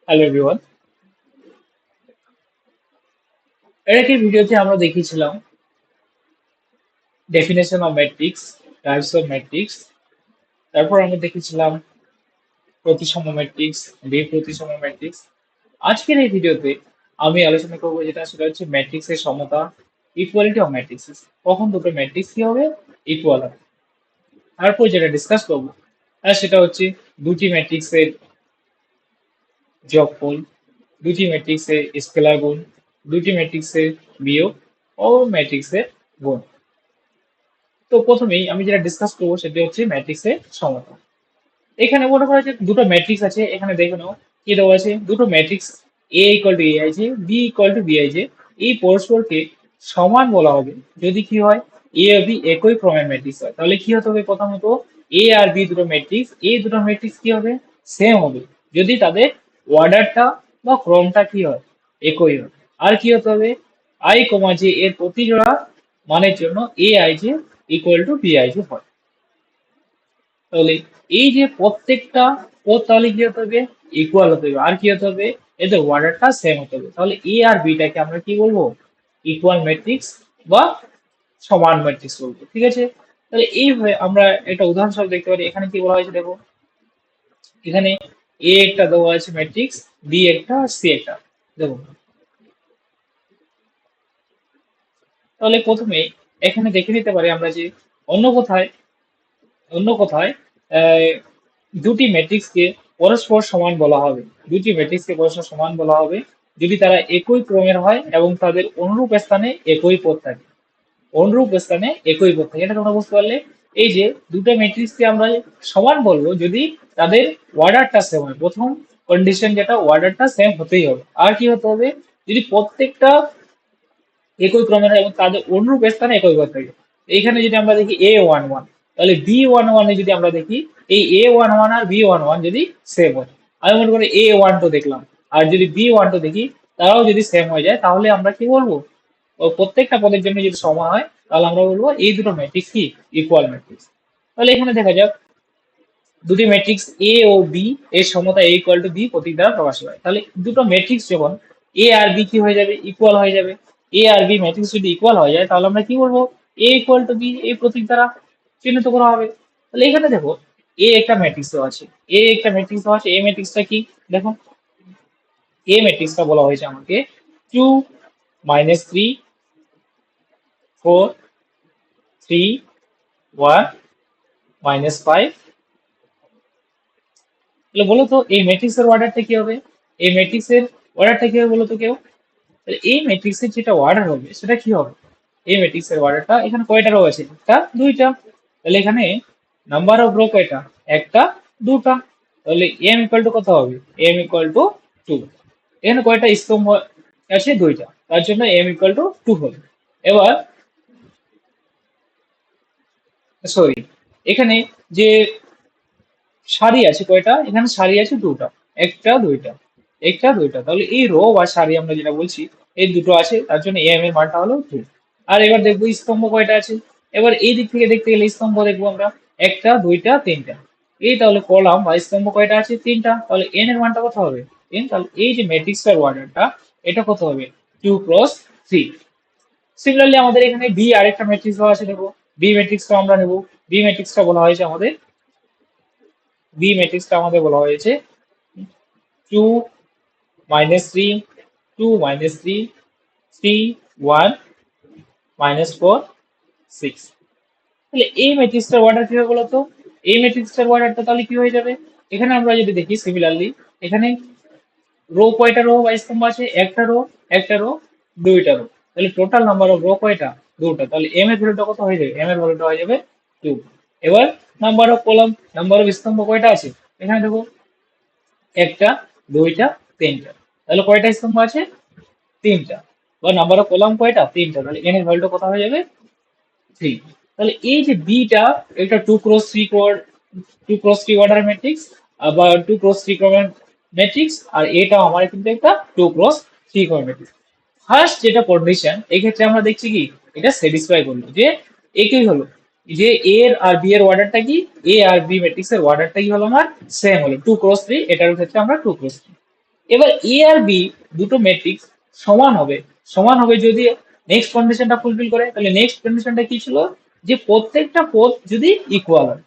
Hello everyone. এর আগের ভিডিওতে আমরা দেখিয়েছিলাম definition of matrix, types of matrix. তারপর আমরা দেখেছিলাম প্রতিসম ম্যাট্রিক্স, প্রতিসম ম্যাট্রিক্স। আজকের এই ভিডিওতে আমি আলোচনা করবো যেটা সেটা হচ্ছে ম্যাট্রিক্সের সমতা, ইকুয়ালিটি অফ ম্যাট্রিক্সেস। কখন দুটো ম্যাট্রিক্স কি হবে, ইকুয়াল হবে। তারপর যেটা ডিসকাস করবো আর সেটা হচ্ছে দুটি ম্যাট্রিক্সের যোগফল, দুটি ম্যাট্রিক্সের স্কেলার গুণ, দুটি ম্যাট্রিক্সের বিয়োগ ও ম্যাট্রিক্সের গুণ। তো প্রথমেই আমি যেটা ডিসকাস করবো সেটা হচ্ছে ম্যাট্রিক্সের সমতা। এখানে মনে করা যে দুটো ম্যাট্রিক্স আছে, এখানে দেখে নাও কি দেওয়া আছে, দুটো matrix A equal to a i j, B equal to b i j, এই পরস্পরকে সমান বলা হবে যদি কি হয়, এ আর বি একই ক্রমের ম্যাট্রিক্স হয়। তাহলে কি হতে হবে, প্রথমত এ আর বি দুটো ম্যাট্রিক্স, এই দুটো ম্যাট্রিক্স কি হবে, সেম হবে যদি তাদের অর্ডারটা বা ক্রমটা কি হয়, একই হয়। আর কি হতে হবে, আই কমা যে এর প্রতি জোড়া মানের জন্য এ আই যে ইকুয়াল টু বি আই যে হয়। তাহলে এই যে প্রত্যেকটা পদ তাহলে কি হতে হবে, ইকুয়াল হতে হবে। আর কি হতে হবে, এদের অর্ডারটা সেম হতে হবে। তাহলে এ আর বিটাকে আমরা কি বলবো, ইকুয়াল ম্যাট্রিক্স বা সমান ম্যাট্রিক্স বলবো। ঠিক আছে, তাহলে এইভাবে আমরা একটা উদাহরণস্বরূপ দেখতে পারি। এখানে কি বলা হয়েছে দেখো, এখানে এ একটা দেওয়া আছে ম্যাট্রিক্স, বি একটা, সি একটা। দেখো, তাহলে প্রথমে এখানে দেখে নিতে পারি আমরা যে অন্য কোথায় অন্য কথায় আহ, দুটি ম্যাট্রিক্সকে পরস্পর সমান বলা হবে। দুটি ম্যাট্রিক্সকে পরস্পর সমান বলা হবে যদি তারা একই ক্রমের হয় এবং তাদের অনুরূপ স্থানে একই পদ থাকে। অনুরূপ স্থানে একই পদ থাকে, এটা তোমরা বুঝতে পারলে। এই যে দুটো ম্যাট্রিক্সকে আমরা সমান বলবো যদি তাদের অর্ডারটা সেম হয়। প্রথম কন্ডিশন যেটা, অর্ডারটা সেম হতেই হবে। আর কি হতে হবে, যদি প্রত্যেকটা একই ক্রমের হয় এবং তাদের অনুরূপ স্থানে একই পদ থাকে। এইখানে যদি আমরা দেখি A11, তাহলে B11 এ যদি আমরা দেখি এই A11 আর B11 যদি সেম হয়, আমি মনে করি A12 দেখলাম, আর যদি B12 দেখি তারাও যদি সেম হয়ে যায়, তাহলে আমরা কি বলবো, ও প্রত্যেকটা পদের জন্য যদি সমান হয় তাহলে আমরা বলবো এই দুটো ম্যাট্রিক্স কি, ইকুয়াল ম্যাট্রিক্স। তাহলে এখানে দেখা যাক দুটি ম্যাট্রিক্স এ ও বি এর সমতা এ ইকুয়াল টু বি প্রতীক দ্বারা প্রকাশ হয়। তাহলে দুটো ম্যাট্রিক্স যখন এ আর বি কি হয়ে যাবে, ইকুয়াল হয়ে যাবে। এ আর বি ম্যাট্রিক্স যদি ইকুয়াল হয়ে যায় তাহলে আমরা কি বলবো, এ ইকুয়াল টু বি এই প্রতীক দ্বারা চিহ্নিত করা হবে। তাহলে এখানে দেখো এ একটা ম্যাট্রিক্স আছে, এ একটা ম্যাট্রিক্স আছে, এ ম্যাট্রিক্সটা কি দেখো, এ ম্যাট্রিক্সটা বলা হয়েছে আমাকে 2 - 3 4 3 1 - 5। তাহলে বলো তো এই ম্যাট্রিক্স এর অর্ডারটা কি হবে, এই ম্যাট্রিক্স এর অর্ডারটা কি হবে বলো তো কেউ। তাহলে এই ম্যাট্রিক্স এর যেটা অর্ডার হবে সেটা কি হবে, এই ম্যাট্রিক্স এর অর্ডারটা এখানে কয়টা রো আছে, একটা দুইটা। তাহলে এখানে নাম্বার অফ রো কয়টা, একটা দুটা। তাহলে এম ইকুয়াল টু কত হবে, এম ইকুয়াল টু 2। এখানে কয়টা স্তম্ভ আছে, দুইটা, তার জন্য এম ইকুয়াল টু 2 হবে। এবার সরি, এখানে যে সারি আছে কয়টা, এখানে সারি আছে দুটা, একটা দুইটা, একটা দুইটা। তাহলে এই রো বা সারি আমরা যেটা বলছি এই দুটো আছে, তার জন্য এম এর মানটা হলো 2। আর এবার দেখবো স্তম্ভ কয়টা আছে। এবার এই দিক থেকে দেখতে গেলে স্তম্ভ দেখবো আমরা একটা দুইটা তিনটা। এই তাহলে কলাম বা স্তম্ভ কয়টা আছে, তিনটা। তাহলে এন এর মানটা কত হবে, 10। তাহলে এই যে ম্যাট্রিক্সটার অর্ডারটা এটা কত হবে, 2 × 3। সিমিলারলি আমাদের এখানে বি আরেকটা ম্যাট্রিক্স দেওয়া আছে, দেখো বি ম্যাট্রিক্সটা আমরা নেবো। বি ম্যাট্রিক্সটা বলা হয়েছে আমাদের, বি ম্যাট্রিক্সটা আমাদের বলা হয়েছে 2 - 3 2 - 3 3 1 - 4 6। তাহলে এই ম্যাট্রিক্সটার অর্ডার কি হবে বলতো, এই ম্যাট্রিক্সটার অর্ডারটা তাহলে কি হয়ে যাবে, এখানে আমরা যদি দেখি সিমিলারলি এখানে রো কয়টা রো বা স্তম্ভ আছে, একটা রো, একটা রো, দুইটা রো। তাহলে টোটাল নাম্বার অফ রো কয়টা, দুটা। তাহলে এম এর ভ্যালুটা কত হয়ে যাবে, এম এর ভ্যালুটা হয়ে যাবে 2। এবার number of column, number of স্তম্ভ কয়টা আছে, এখানে দেখো একটা দুইটা তিনটা। তাহলে কয়টা স্তম্ভ আছে, তিনটা। বা নাম্বার অফ কলাম কয়টা, তিনটা। তাহলে এন এর ভ্যালুটা কত হয়ে যাবে, 3। তাহলে এই যে বিটা, এটা 2 × 3 অর্ডার ম্যাট্রিক্স, আবার 2 × 3 ক্রমের ম্যাট্রিক্স। আর এটা আমার কিন্তু একটা 2 × 3 ক্রমের ম্যাট্রিক্স। ফার্স্ট যেটা কন্ডিশন, এক্ষেত্রে আমরা দেখছি কি এটা স্যাটিসফাই করলো যে একই হলো, যে এ এর আর বি এর অর্ডারটা কি, এ আর বি ম্যাট্রিক্স এর অর্ডারটা কি হলো আমার সেম হলো 2 × 3। এটার ক্ষেত্রে আমরা 2 × 3। এবার এ আর বি দুটো ম্যাট্রিক্স সমান হবে যদি নেক্সট কন্ডিশনটা ফুলফিল করে। তাহলে নেক্সট কন্ডিশনটা কি ছিল, যে প্রত্যেকটা পদ যদি ইকুয়াল হয়।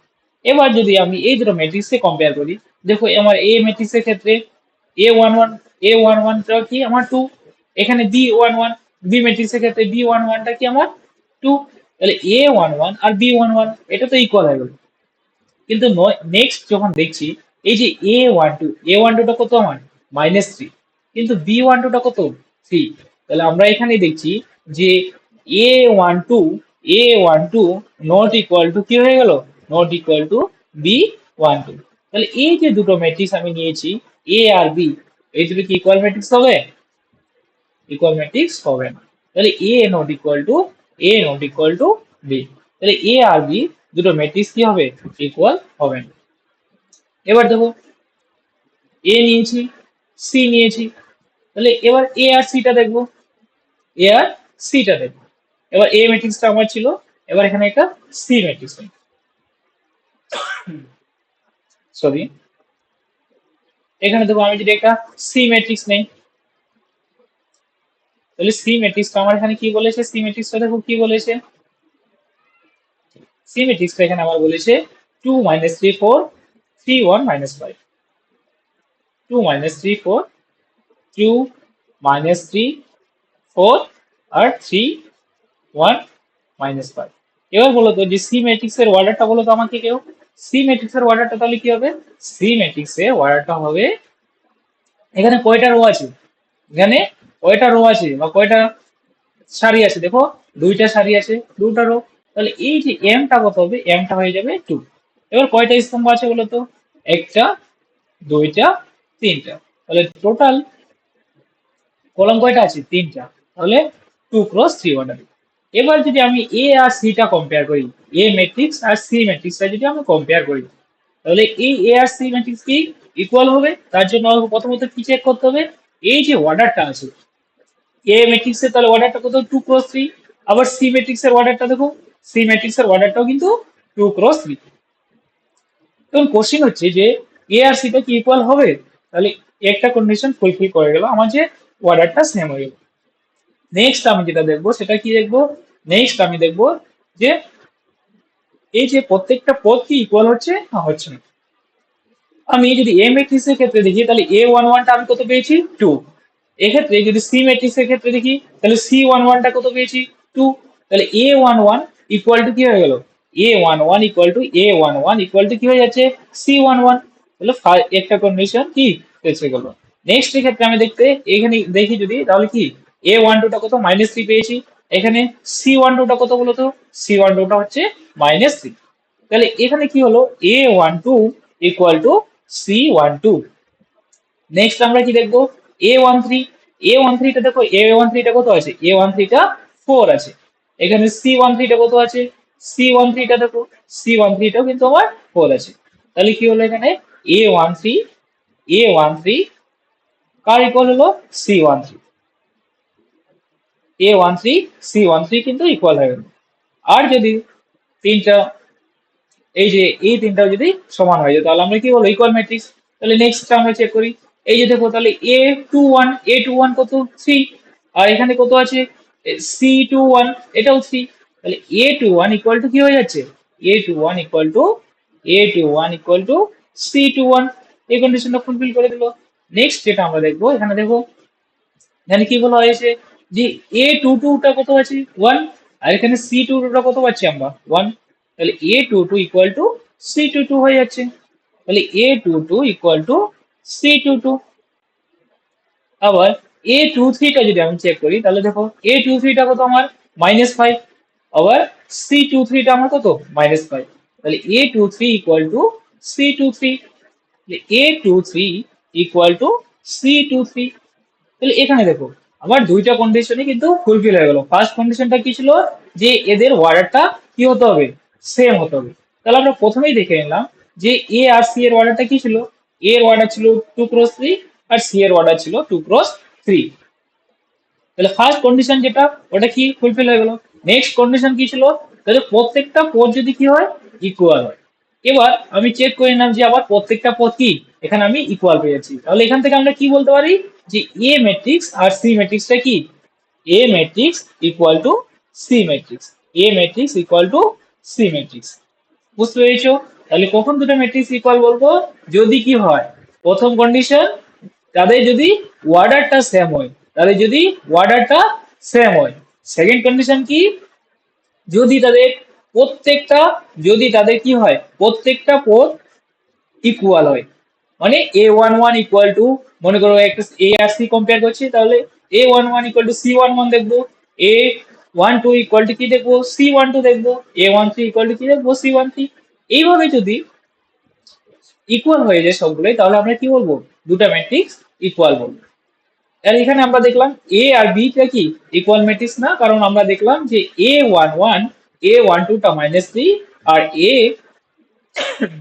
এবার যদি আমি এই দুটো ম্যাট্রিক্সকে কম্পেয়ার করি, দেখো আমার এ ম্যাট্রিক্সের ক্ষেত্রে A11 A11টা কি আমার 2, এখানে B11 বি ম্যাট্রিক্সের ক্ষেত্রে B11টা কি আমার 2। তাহলে A11 আর B11 এটা তো ইকুয়াল হয়ে গেল। কিন্তু নেক্সট যখন দেখছি এই যে A12টা কত আমার -3, কিন্তু B12টা কত 3। তাহলে আমরা এখানে দেখছি যে A12 নট ইকুয়াল টু কি হয়ে গেল, নট ইকুয়াল টু B12। তাহলে এই যে দুটো ম্যাট্রিক্স আমি নিয়েছি এ আর বি, এই দুটো কি ইকুয়াল ম্যাট্রিক্স হবে? ইকুয়াল ম্যাট্রিক্স হবে না। তাহলে নট ইকুয়াল টু বি। তাহলে এ আর বি দুটো ম্যাট্রিক্স কি হবে, ইকুয়াল হবে না। এবার দেখো এ নিয়েছি, সি নিয়েছি, তাহলে এবার এ আর সিটা দেখবো, এ আর সিটা দেখবো। এবার এ ম্যাট্রিক্সটা আমার ছিল, এবার এখানে একটা সি ম্যাট্রিক্স নেই, সরি এখানে দেখো আমি যদি একটা সি ম্যাট্রিক্স নেই, তাহলে সি ম্যাট্রিক্সটা আমার এখানে কি বলেছে, সি ম্যাট্রিক্সটা দেখো কি বলেছে, সি ম্যাট্রিক্সটা এখানে আমার বলেছে 2 -3 4 3 1 -5, 2 -3 4 2 -3 4 আর 3 1 -5। এবার বলো তো যে সি ম্যাট্রিক্স এর অর্ডারটা বলো তো আমাকে কেউ, সি ম্যাট্রিক্স এর অর্ডারটা তাহলে কি হবে, সি ম্যাট্রিক্স এর অর্ডারটা হবে, এখানে কয়টা রো আছে, এখানে কয়টা রো আছে বা কয়টা সারি আছে, দেখো দুইটা সারি আছে, দুটো রো। তাহলে এই যে এমটা কত হবে, এমটা হয়ে যাবে 2। এবার কয়টা স্তম্ভ আছে বলো তো, একটা, দুইটা, তিনটা। তাহলে টোটাল কলাম কয়টা আছে, তিনটা। তাহলে 2 × 3 অর্ডার। এবার যদি আমি এ আর সিটা কম্পেয়ার করি, এ ম্যাট্রিক্স আর সি ম্যাট্রিক্সটা যদি আমি কম্পেয়ার করি, তাহলে এই এ আর সি ম্যাট্রিক্স কি ইকুয়াল হবে, তার জন্য আমাকে প্রথমত কি চেক করতে হবে, এই যে অর্ডারটা আছে এ ম্যাট্রিক্স এর, তাহলে অর্ডারটা কত 2 × 3। আবার সি ম্যাট্রিক্স এর অর্ডারটা দেখো, সি ম্যাট্রিক্স এর অর্ডারটাও কিন্তু 2 × 3। তখন কোশ্চেন হচ্ছে যে এ আর সিটা কি ইকুয়াল হবে, তাহলে একটা কন্ডিশন ফুলফিল করে গেল, আমার যে অর্ডারটা সেম হয়ে গেল। নেক্সট আমি যেটা দেখবো সেটা কি দেখবো, নেক্সট আমি দেখবো যে এই যে প্রত্যেকটা পদ কি ইকুয়াল হচ্ছে না হচ্ছে না। আমি যদি এ ম্যাট্রিক্স এর ক্ষেত্রে দেখি, তাহলে A11টা আমি কত পেয়েছি 2। এক্ষেত্রে যদি সি ম্যাট্রিক্স এর ক্ষেত্রে দেখি, তাহলে C11টা কত পেয়েছি 2। তাহলে A11 ইকুয়াল টু কি হয়ে গেল, A11 equal to A11 equal to কি হয়ে যাচ্ছে C11। তাহলে একটা কন্ডিশন কি পেয়েছে গেল। নেক্সট এর ক্ষেত্রে আমি এখানে দেখি যদি, তাহলে কি A12টা কত -3 পেয়েছি, এখানে C12টা কত বলতো, C12টা হচ্ছে -3। তাহলে এখানে কি হলো, A12 equal to C12। Next আমরা কি দেখবো, A13টা দেখো, A13টা কত আছে, A13টা 4 আছে, এখানে C13টা কত আছে, C13টা দেখো, C13টাও কিন্তু আমার 4 আছে। তাহলে কি হলো এখানে A13 কার ইকুয়াল হলো C13, A13 কিন্তু ইকুয়াল হয়ে গেল। আর যদি তিনটা, এই যে এই তিনটাও যদি সমান হয়ে যায়, তাহলে আমরা কি বলবো ইকুয়াল ম্যাট্রিক্স। তাহলে নেক্সট আমরা চেক করি, এই যে দেখো তাহলে A21 কত 3, আর এখানে কত আছে C21 এটাও 3। তাহলে A21 ইকুয়াল টু কি হয়ে যাচ্ছে, A21 ইকুয়াল টু C21। এই কন্ডিশনটা ফুলফিল করে দিল। নেক্সট যেটা আমরা দেখবো, এখানে দেখো এখানে কি বলা হয়েছে যে A22টা কত আছে 1, আর এখানে C22টা কত পাচ্ছি আমরা 1। তাহলে A22 ইকুয়াল টু C22 হয়ে যাচ্ছে। তাহলে A22 ইকুয়াল টু C22। আবার A23টা যদি আমি চেক করি, তাহলে দেখো A23টা কত আমার -5, আবার C23টা আমার কত -5। তাহলে A23 equal to C23। A23 equal to C23। তাহলে এখানে দেখো আমার দুইটা কন্ডিশনই কিন্তু ফুলফিল হয়ে গেল। ফার্স্ট কন্ডিশনটা কি ছিল, যে এদের অর্ডারটা কি হতে হবে, সেম হতে হবে। তাহলে আমরা প্রথমেই দেখে নিলাম যে এ আর সি এর অর্ডারটা কি ছিল, এ এর অর্ডার ছিল 2 × 3 আর সি এর অর্ডার ছিল 2 × 3। তাহলে ফার্স্ট কন্ডিশন যেটা, ওটা কি ফুলফিল হয়ে গেল। নেক্সট কন্ডিশন কি ছিল, তাহলে প্রত্যেকটা পদ যদি কি হয়, ইকুয়াল হয়। এবার আমি চেক করে নিলাম যে আবার প্রত্যেকটা পদ কি এখানে আমি ইকুয়াল পেয়েছি। তাহলে এখান থেকে আমরা কি বলতে পারি যে এ ম্যাট্রিক্স আর সি ম্যাট্রিক্সটা কি, A matrix equal to C matrix, A matrix equal to C matrix. বুঝতে পেরেছো? তাহলে কখন দুটো ম্যাট্রিক্স ইকুয়াল বলবো, যদি কি হয়, প্রথম কন্ডিশন তাদের যদি অর্ডারটা সেম হয়, তাদের যদি অর্ডারটা সেম হয়। সেকেন্ড কন্ডিশন কি, যদি তাদের প্রত্যেকটা, যদি তাদের কি হয়, প্রত্যেকটা পদ ইকুয়াল হয়। মানে a11 ইকুয়াল টু, মনে করো একটা এ আর সি কম্পেয়ার করছি, তাহলে a11 ইকুয়াল টু c11 দেখবো, a12 ইকুয়াল টু কি দেখবো, c12 দেখবো, a13 ইকুয়াল টু কি দেখবো, c13। এইভাবে যদি ইকুয়াল হয়ে যায় সবগুলোই, তাহলে আমরা কি বলবো, দুটো ম্যাট্রিক্স ইকুয়াল বলবো। আর এখানে আমরা দেখলাম এ আর বি টা কি ইকুয়াল ম্যাট্রিক্স না, কারণ আমরা দেখলাম যে a11 a12 টা -3 আর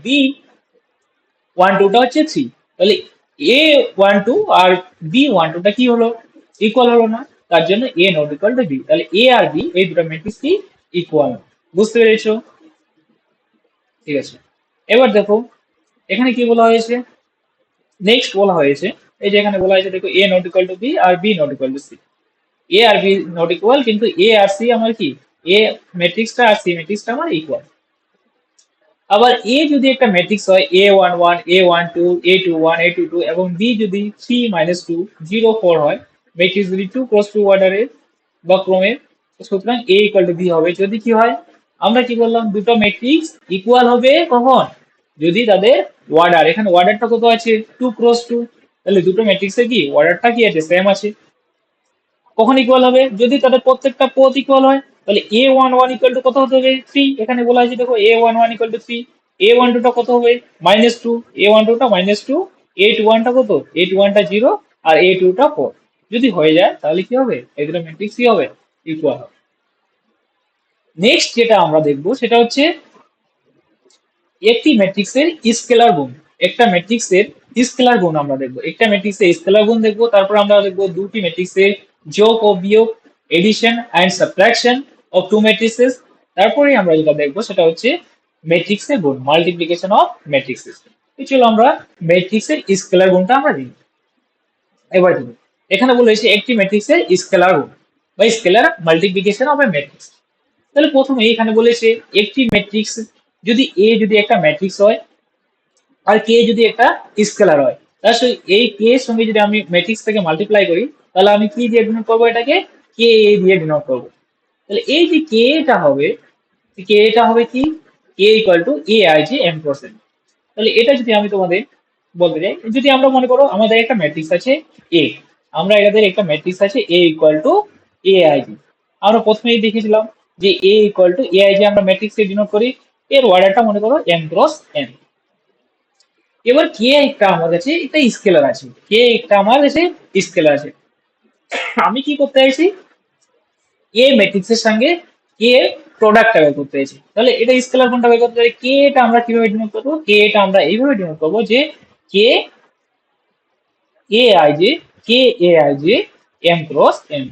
b12 টা হচ্ছে 3। তাহলে a12 আর b12 টা কি হলো, ইকুয়াল হলো না, তার জন্য a not equal to b। তাহলে a আর b এই দুটো ম্যাট্রিক্স কি ইকুয়াল। বুঝতে পেরেছো? ঠিক আছে, এবার দেখো এখানে কি বলা হয়েছে, নেক্সট বলা হয়েছে, এই যে এখানে বলা হয়েছে দেখো a not equal to b আর b not equal to c। A আর বি নট ইকুয়াল, কিন্তু এ আর সি আমার কি, এ ম্যাট্রিক্সটা আর সি ম্যাট্রিক্সটা আমার ইকুয়াল। আবার এ যদি একটা ম্যাট্রিক্স হয় a11 a12 a21 a22 এবং বি যদি 3 - 2 0 4 হয়, ম্যাট্রিক্স যদি 2 × 2 অর্ডারের বা ক্রমের, সুতরাং a ইকুয়াল টু বি হবে। যদি কি হয়, আমরা কি বললাম, দুটো ম্যাট্রিক্স ইকুয়াল হবে কখন, যদি তাদের অর্ডার, এখানে অর্ডারটা কত আছে 2 × 2, তাহলে দুটো ম্যাট্রিক্সের কি অর্ডারটা কি আছে, সেম আছে। কখন ইকুয়াল হবে, যদি তাদের প্রত্যেকটা পদ ইকুয়াল হয়। তাহলে a11 ইকুয়াল টু কত হতে হবে 3, এখানে বলা হয়েছে দেখো a11 ইকুয়াল টু 3, a12 টা কত হবে -2, a12 টা -2, a21 টা কত, a21 টা 0 আর a2 টা 4। যদি হয়ে যায় তাহলে কি হবে, এই দুটো ম্যাট্রিক্স কি হবে, ইকুয়াল হবে। নেক্সট যেটা আমরা দেখবো সেটা হচ্ছে একটি ম্যাট্রিক্সের স্কেলার গুণ। একটা ম্যাট্রিক্সের স্কেলার গুণ আমরা দেখবো, একটা ম্যাট্রিক্সের স্কেলার গুণ দেখবো, তারপর আমরা দেখবো দুটি ম্যাট্রিক্সের যোগ ও বিয়োগ, addition and subtraction of two matrices. তারপরে আমরা যেটা দেখবো সেটা হচ্ছে ম্যাট্রিক্সের গুণ, মাল্টিপ্লিকেশন অফ ম্যাট্রিক্সেস। চলো আমরা ম্যাট্রিক্সের স্কেলার গুণটা আমরা দিই। এবার দেখো এখানে বলেছে একটি ম্যাট্রিক্সের স্কেলার গুণ বা scalar multiplication of A matrix. তাহলে প্রথমে এখানে বলেছে একটি ম্যাট্রিক্স, যদি এ যদি একটা ম্যাট্রিক্স হয় আর কে যদি একটা স্কেলার হয়, তাহলে এই কে এর সঙ্গে যদি আমি ম্যাট্রিক্স থেকে মাল্টিপ্লাই করি, তাহলে আমি কি দিয়ে ডিনোট করবো, এটাকে কে এ দিয়ে ডিনোট করবো। তাহলে এই যে কে এটা হবে, কে এটা হবে কি, K equal to a i j m percent. তাহলে এটা যদি আমি তোমাদের বলতে যাই, যদি আমরা মনে করো আমাদের একটা ম্যাট্রিক্স আছে এ, আমরা এদের একটা ম্যাট্রিক্স আছে A equal to a i j. আমরা প্রথমেই দেখেছিলাম যে A equal to a i j আমরা ম্যাট্রিক্সে ডিনোট করি, এর অর্ডারটা মনে করো এম ক্রস এন। এবার কে একটা আমার কাছে একটা স্কেলার আছে, কে একটা আমার কাছে স্কেলার আছে, আমি কি করতে চাইছি, এ ম্যাট্রিক্স এর সঙ্গে কে প্রোডাক্টটা বের করতে চাইছি। তাহলে এটা স্কেলার কোনটা বের করতে চাই, কে এটা আমরা কিভাবে ডিনোট করবো, কে এটা আমরা এইভাবে ডিনোট করবো যে কে এ আই জে, কে a I J M cross m.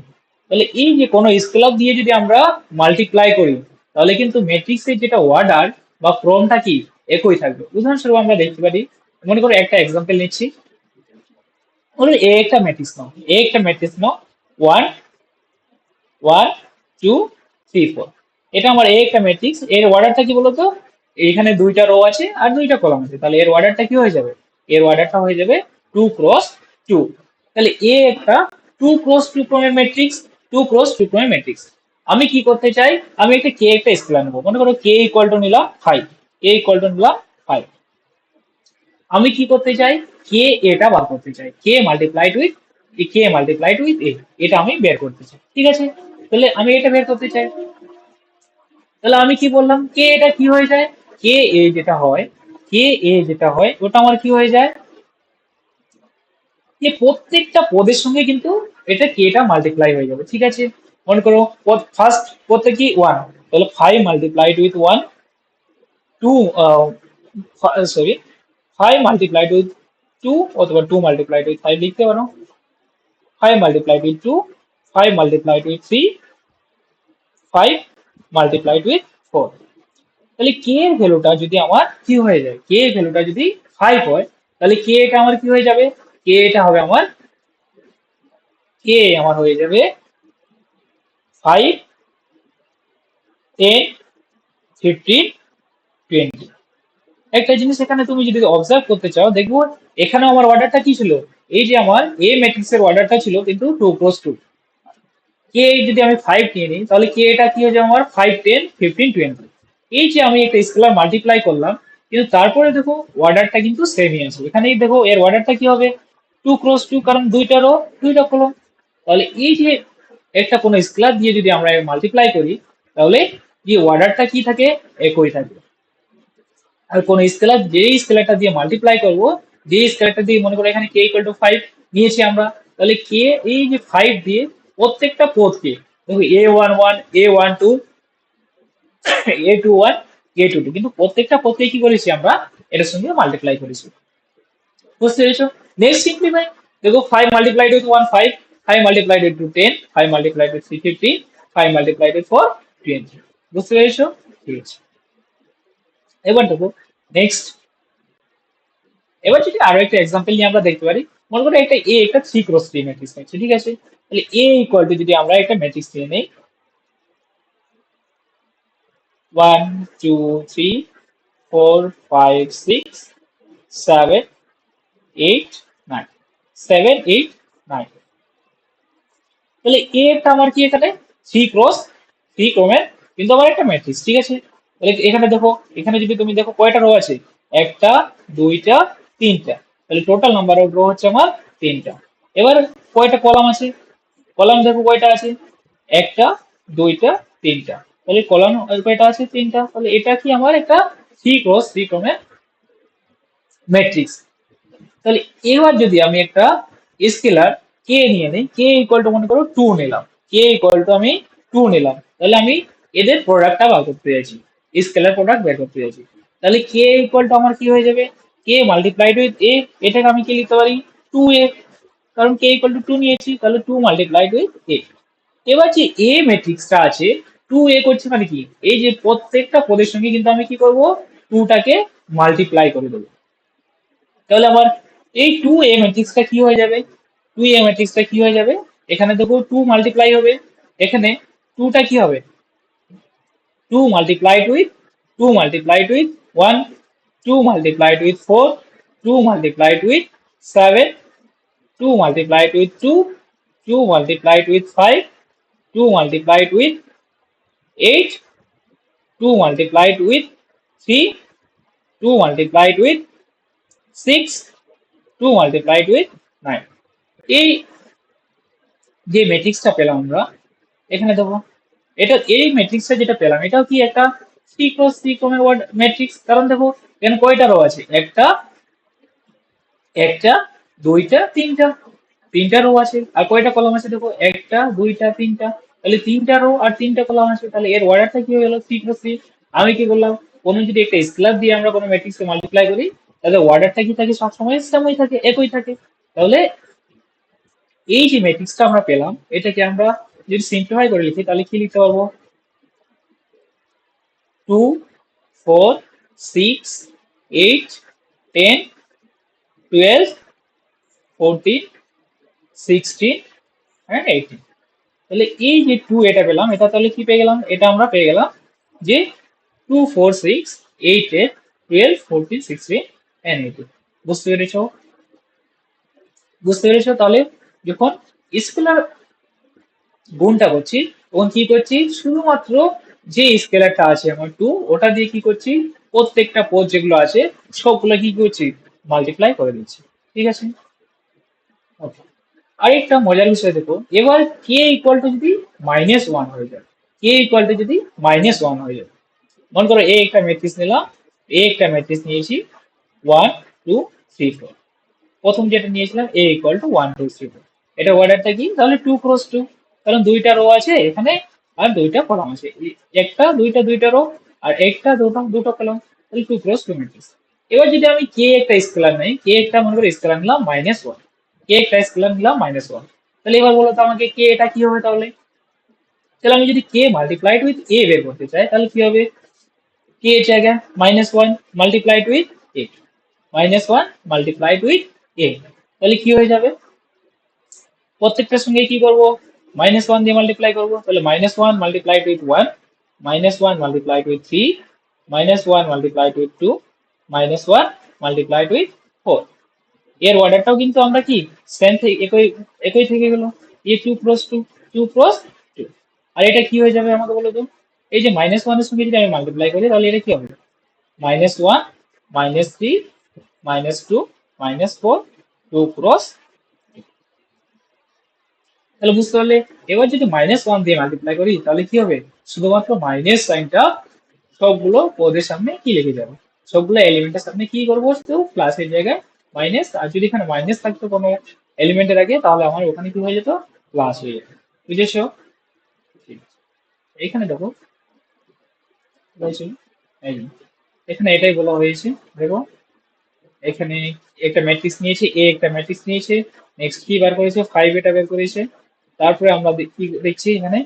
তাহলে এই যে কোনো স্কেলার দিয়ে যদি আমরা মাল্টিপ্লাই করি, তাহলে কিন্তু ম্যাট্রিক্সের যেটা অর্ডার বা ক্রমটা কি একই থাকবে। উদাহরণস্বরূপ আমরা দেখতে পারি, মনে করো একটা এক্সাম্পল নিচ্ছি, ধরো এ একটা ম্যাট্রিক্স নাও, এ একটা ম্যাট্রিক্স নাও, 1 1 2 3 4, এটা আমার এ একটা ম্যাট্রিক্স, এর অর্ডারটা কি বলতো, এখানে দুইটা রো আছে আর দুইটা কলাম আছে, তাহলে এর অর্ডারটা কি হয়ে যাবে, এর অর্ডারটা হয়ে যাবে 2 × 2। তাহলে এ একটা 2 × 2 ক্রমের ম্যাট্রিক্স, 2 × 2 ক্রমের ম্যাট্রিক্স। আমি কি করতে চাই, আমি একটা কে একটা স্কেলার নেবো, মনে করো কে ইকুয়াল টু নিলাম 5, কে ইকুয়াল টু নিলাম 5। আমি কি করতে চাই, কে এটা বার করতে চাই, কে মাল্টিপ্লাইড উইথ এ, এটা আমি বের করতে চাই। ঠিক আছে, তাহলে আমি এটা বের করতে চাই, তাহলে আমি কি বললাম, কে এটা কি হয়ে যায়, কে এ যেটা হয়, কে এ যেটা হয় ওটা আমার কি হয়ে যায়, যে প্রত্যেকটা পদের সঙ্গে কিন্তু এটা কেটা মাল্টিপ্লাই হয়ে যাবে। ঠিক আছে, মনে করো ফার্স্ট পদটা কি 1, তাহলে 5 multiplied with 1, 2 sorry 5 multiplied with 2 অথবা 2 মাল্টিপ্লাইড উইথ 5 লিখতে পারো, 5 multiplied with 2, 5 multiplied with 3, 5 multiplied with 4। তাহলে কে এর ভ্যালুটা যদি আমার কি হয়ে যায়, কে এর ভ্যালুটা যদি 5 হয়, তাহলে কে এটা আমার কি হয়ে যাবে, কে এটা হবে আমার, কে আমার হয়ে যাবে 5, 10, 15, 20। একটা জিনিস এখানে তুমি যদি অবজার্ভ করতে চাও, দেখবো এখানে আমার অর্ডারটা কি ছিল, এই যে আমার এ ম্যাট্রিক্সের অর্ডারটা ছিল কিন্তু 2 × 2। কে যদি আমি 5 নিয়ে নিই, তাহলে কে এটা কি হয়ে যাবে আমার 5, 10, 15, 20। এই যে আমি একটা স্কেলার মাল্টিপ্লাই করলাম, কিন্তু তারপরে দেখো অর্ডারটা কিন্তু সেমই আছে। এখানেই দেখো এর অর্ডারটা কি হবে, 2 × 2, কারণ দুইটা রো দুইটা কলম। তাহলে এই যে একটা কোনো স্কেলার দিয়ে যদি আমরা মাল্টিপ্লাই করি, তাহলে যে অর্ডারটা কি থাকে, একই থাকে। আর কোন স্কেলার, যেই স্কেলারটা দিয়ে মাল্টিপ্লাই করব, যে স্কেলারটা দিয়ে মনে করো এখানে কে ইকুয়াল টু 5 নিয়েছি আমরা, তাহলে কে এই যে 5 দিয়ে প্রত্যেকটা পদকে, দেখো a11, a12, a21, a22, কিন্তু প্রত্যেকটা পদকে কি করেছি আমরা এটার সঙ্গে মাল্টিপ্লাই করেছি। বুঝতে পেরেছো? নেক্সট সিম্পলিফাই, দেখো 5 multiplied with 1, 5, 5 multiplied with 2, 10, 5 multiplied with 3, 15, 5 multiplied with 4, 20। বুঝতে পেরেছো? ঠিক আছে, এবার দেখো নেক্সট। এবার যদি আরো একটা এক্সাম্পল নিয়ে আমরা দেখতে পারি, মনে করো একটা এ একটা 3 × 3 ম্যাট্রিক্স নিচ্ছে, ঠিক আছে? তাহলে এ ইকুয়াল টু যদি আমরা একটা ম্যাট্রিক্স নিয়ে নেই, 1, 2, 3, 4, 5, 6, 7, 8, 9, 7, 8, 9। তাহলে এটা আমার কি, এখানে 3 × 3 ক্রমের কিন্তু আমার একটা ম্যাট্রিক্স, ঠিক আছে? তাহলে এখানে দেখো, এখানে যদি তুমি দেখো কয়টা রো আছে, একটা, দুইটা, তিনটা। তাহলে টোটাল নাম্বার অফ রো হচ্ছে আমার তিনটা। এবার কয়টা কলাম আছে, কলাম দেখো কয়টা আছে, একটা, দুইটা, তিনটা। তাহলে কলাম কয়টা আছে, তিনটা। তাহলে এটা কি আমার একটা 3 × 3 ক্রমের ম্যাট্রিক্স। তাহলে এবার যদি আমি একটা স্কেলার কে নিয়ে নিই, কে ইকুয়াল টু মনে করো 2 নিলাম, কে ইকুয়াল টু আমি 2 নিলাম, তাহলে আমি এদের প্রোডাক্টটা বার করতে চাইছি, স্কেলার প্রোডাক্ট বের করতে চাইছি। তাহলে কে ইকুয়াল টু আমার কি হয়ে যাবে, কে মাল্টিপ্লাইড উইথ এ, এটাকে আমি কি লিখতে পারি 2a, কারণ কে ইকুয়াল টু 2 নিয়েছি, তাহলে 2 মাল্টিপ্লাইড উইথ এ। এবার যে এ ম্যাট্রিক্সটা আছে, 2a করছে মানে কি, এই যে প্রত্যেকটা পদের সঙ্গে কিন্তু আমি কি করব, 2টাকে মাল্টিপ্লাই করে দেবো। তাহলে আমার এই 2a ম্যাট্রিক্সটা কি হয়ে যাবে, 2a ম্যাট্রিক্সটা কি হয়ে যাবে, এখানে দেখো 2 মাল্টিপ্লাই হবে, এখানে 2টা কি হবে, 2 multiplied with 2 multiplied with 1, 2 multiplied with 4, 2 multiplied with 7, 2 multiplied with 2, 2 multiplied with 5, 2 multiplied with 8, 2 multiplied with 3, 2 multiplied with 6, 2 multiplied with 9। এই যে ম্যাট্রিক্সটা পেলাম আমরা, এখানে দেখো এটা এই ম্যাট্রিক্সটা যেটা পেলাম, এটাও কি একটা 3 × 3 ক্রমের ম্যাট্রিক্স। কারণ দেখো এখানে কয়টা রো আছে, একটা, একটা, দুইটা, তিনটা, তিনটা রো আছে। আর কয়টা কলাম আছে দেখো, একটা, দুইটা, তিনটা। তাহলে তিনটা রো আর তিনটা কলাম আছে, তাহলে এর অর্ডারটা কি হয়ে গেল 3 × 3। আমি কি করলাম, কোনো যদি একটা স্কেলার দিয়ে আমরা কোনো ম্যাট্রিক্সকে মাল্টিপ্লাই করি, তাহলে অর্ডারটা কি থাকে, সবসময় সেমই থাকে, একই থাকে। তাহলে এই যে ম্যাট্রিক্সটা আমরা পেলাম, এটাকে আমরা যদি সিম্পলিফাই করে লিখি, তাহলে কি লিখতে পারবো, 2, 4, 6, 8, 10, 12, 14, 16 and 18। তাহলে এই যে 2 এটা পেলাম, এটা তাহলে কি পেয়ে গেলাম, এটা আমরা পেয়ে গেলাম যে 2, 4, 6, 8, 12, 14, 16 and 18। বুঝতে পেরেছো? বুঝতে পেরেছো? তাহলে যখন স্কেলার গুণটা করছি, তখন কি করছি, শুধুমাত্র যে স্কেলারটা আছে আমার 2, ওটা দিয়ে কি করছি, প্রত্যেকটা পদ যেগুলো আছে সবগুলো কি করছি, মাল্টিপ্লাই করে দিচ্ছি। ঠিক আছে, ওকে। আরেকটা মজার বিষয় দেখো, এবার কে ইকুয়াল টু যদি -1 হয়ে যায়, কে ইকুয়াল টু যদি -1 হয়ে যায়, মনে করো এ একটা ম্যাট্রিক্স নিলাম, এ একটা ম্যাট্রিক্স নিয়েছি 1, 2, 3, 4। প্রথম যেটা নিয়েছিলাম এ ইকুয়াল টু 1, 2, 3, 4, এটা অর্ডারটা কি, তাহলে 2 × 2, কারণ দুইটা রো আছে এখানে আর দুইটা কলাম আছে, একটা, দুইটা, দুইটা রো আর একটা, দুটো, দুটো কলাম, তাহলে 2 × 2 ম্যাট্রিক্স। এবার যদি আমি কে একটা স্কেলার নেই, কে একটা মনে করি স্কেলার নিলাম -1, কে একটা স্কেলার নিলাম -1, তাহলে এবার বলো তো আমাকে কে এটা কি হবে, তাহলে তাহলে আমি যদি কে মাল্টিপ্লাইড উইথ এ বের করতে চাই, তাহলে কি হবে, কে এর জায়গায় -1 multiplied with a, -1 multiplied with a. তাহলে কি হয়ে যাবে, প্রত্যেকটার সঙ্গে কি করব, -1 দিয়ে মাল্টিপ্লাই করব। তাহলে -1 multiplied with 1, -1 multiplied with 3, -1 multiplied with 2, -1 multiplied with 4। এর অর্ডারটাও কিন্তু আমরা কি সেম থেকে একই একই থেকে গেল, a2 ক্রস 2, 2 ক্রস 2। আর এটা কি হয়ে যাবে আমাকে বলো তো, এই যে -1 এর সঙ্গে যদি আমি মাল্টিপ্লাই করি তাহলে এটা কি হবে, -1 -3 -2 -4, 2 ক্রস। তাহলে বুঝতে পারলে, এবার যদি -1 দিয়ে মাল্টিপ্লাই করি তাহলে কি হবে, শুধুমাত্র মাইনাস সাইনটা সবগুলো পদের সামনে কি লিখে যাবে, সবগুলো এলিমেন্টের সামনে কি করবো, শুধু প্লাসের জায়গায় মাইনাস। আর যদি এখানে মাইনাস থাকতো কোনো এলিমেন্টের আগে তাহলে আমার ওখানে কি হয়ে যেত, প্লাস হয়ে যেত। বুঝেছো? ঠিক আছে। এখানে দেখো বলছি, এই যে, এখানে এটাই বলা হয়েছে। দেখো এখানে একটা ম্যাট্রিক্স নিয়েছে, এ একটা ম্যাট্রিক্স নিয়েছে, নেক্সট কি বার করেছে, 5 এটা বের করেছে। তারপরে আমরা কি দেখছি এখানে,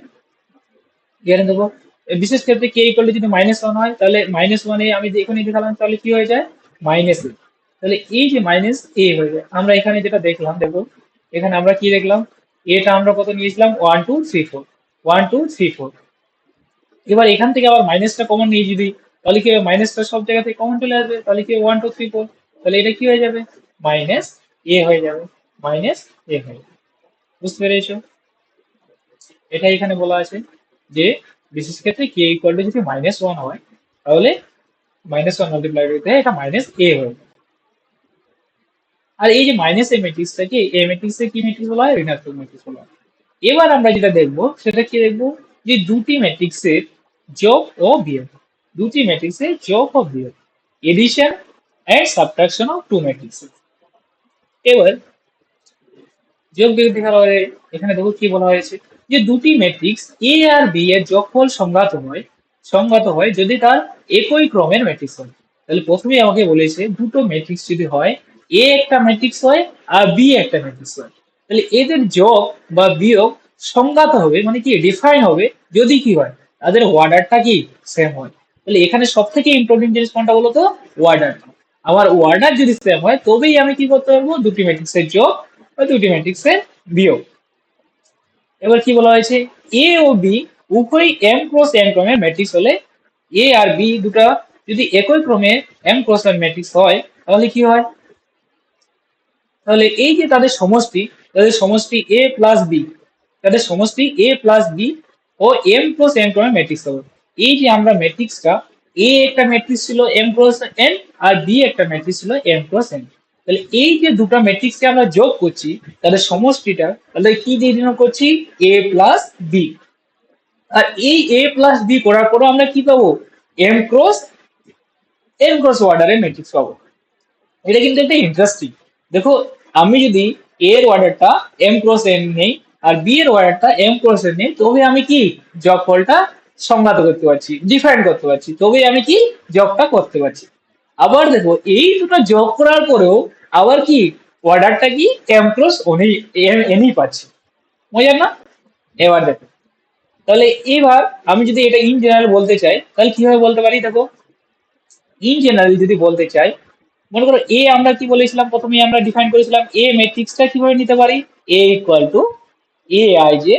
এখানে দেখো বিশেষ ক্ষেত্রে কে ইকুয়াল টু যদি -1 হয় তাহলে -1 এ আমি যে এখানে দেখালাম তাহলে কি হয়ে যায়, -a। তাহলে এই যে -a হয়ে যায়। আমরা এখানে যেটা দেখলাম, দেখো এখানে আমরা কি দেখলাম, এটা আমরা কত নিয়েছিলাম, 1 2 3 4, 1 2 3 4। এবার এখান থেকে আবার মাইনাসটা কমন নিয়ে যদি, তাহলে কি হবে, মাইনাসটা সব জায়গা থেকে কমন চলে আসবে, তাহলে কি 1 2 3 4, তাহলে এটা কি হয়ে যাবে, -a হয়ে যাবে, -a হয়ে যাবে। বুঝতে পেরেছো? এটা এখানে বলা আছে যে বিশেষ ক্ষেত্রে কে ইকুয়াল টু যদি -1 হয় তাহলে -1 মাল্টিপ্লাই করতে এটা -a হয়ে যায়। আর এই যে -a ম্যাট্রিক্সটাকে এ ম্যাট্রিক্সে কি ম্যাট্রিক্স বলা হয়, ঋণাত্মক ম্যাট্রিক্স বলা হয়। এবার আমরা যেটা দেখবো সেটা কি দেখবো, যে দুটি ম্যাট্রিক্সের যোগ ও বিয়োগ, দুটি ম্যাট্রিক্সের যোগ ও বিয়োগ, addition and subtraction of two matrix. এবার যোগ বিয়োগ দেখার পরে এখানে দেখো কি বলা হয়েছে, যে দুটি ম্যাট্রিক্স এ আর বি এর যোগফল সংজ্ঞাত হয় যদি তার একই ক্রমের ম্যাট্রিক্স হয়। তাহলে প্রথমেই আমাকে বলেছে দুটো ম্যাট্রিক্স যদি হয়, এ একটা ম্যাট্রিক্স হয় আর বি একটা ম্যাট্রিক্স হয়, তাহলে এদের যোগ বা বিয়োগ সংজ্ঞাত হবে, মানে কি ডিফাইন হবে যদি কি হয়, তাদের অর্ডারটা কি সেম হয়। তাহলে এখানে সব থেকে ইম্পর্টেন্ট জিনিস কোনটা বলতো, অর্ডারটা। আমার অর্ডার যদি সেম হয় তবেই আমি কি করতে পারবো, দুটি ম্যাট্রিক্সের যোগ বা দুটি ম্যাট্রিক্সের বিয়োগ। এবার কি বলা হয়েছে, এ ও বি উভয় এম ক্রস এন ক্রমের ম্যাট্রিক্স হলে, এ আর বি দুটা যদি একই ক্রমে এম ক্রস এন ম্যাট্রিক্স হয় তাহলে কি হয়, তাহলে এই যে তাদের সমষ্টি এ প্লাস বি, তাদের সমষ্টি এ প্লাস বি ও এম ক্রস এন ক্রমের ম্যাট্রিক্স হবে। এই যে আমরা ম্যাট্রিক্সটা, এ একটা ম্যাট্রিক্স ছিল এম ক্রস এন আর বি একটা ম্যাট্রিক্স ছিল এম ক্রস এন। তাহলে এই যে দুটো ম্যাট্রিক্সকে আমরা যোগ করছি তাদের সমষ্টিটা, তাহলে কি দিয়ে ডিনোট করছি, এ প্লাস বি। আর এই এ প্লাস বি করার পরে আমরা কি পাবো, এম ক্রস এন ক্রস অর্ডারের ম্যাট্রিক্স পাবো। এটা কিন্তু একটা ইন্টারেস্টিং। দেখো আমি যদি এ এর অর্ডারটা এম ক্রস এন নেই আর বি এর অর্ডারটা এম ক্রস এন নেই, তবে আমি কি যোগফলটা সংজ্ঞাত করতে পারছি, ডিফাইন করতে পারছি, তবে আমি কি যোগটা করতে পারছি। আবার দেখো এই দুটো যোগ করার পরেও আবার কি অর্ডারটা কি এম ক্রস এনই পাচ্ছি। মজার না? এবার দেখো, তাহলে এবার আমি যদি এটা ইন জেনারেল বলতে চাই তাহলে কিভাবে বলতে পারি, দেখো ইন জেনারেল যদি বলতে চাই, মনে করো এ আমরা কি বলেছিলাম, প্রথমে আমরা ডিফাইন করেছিলাম এ ম্যাট্রিক্সটা কিভাবে নিতে পারি, A equal to a I j,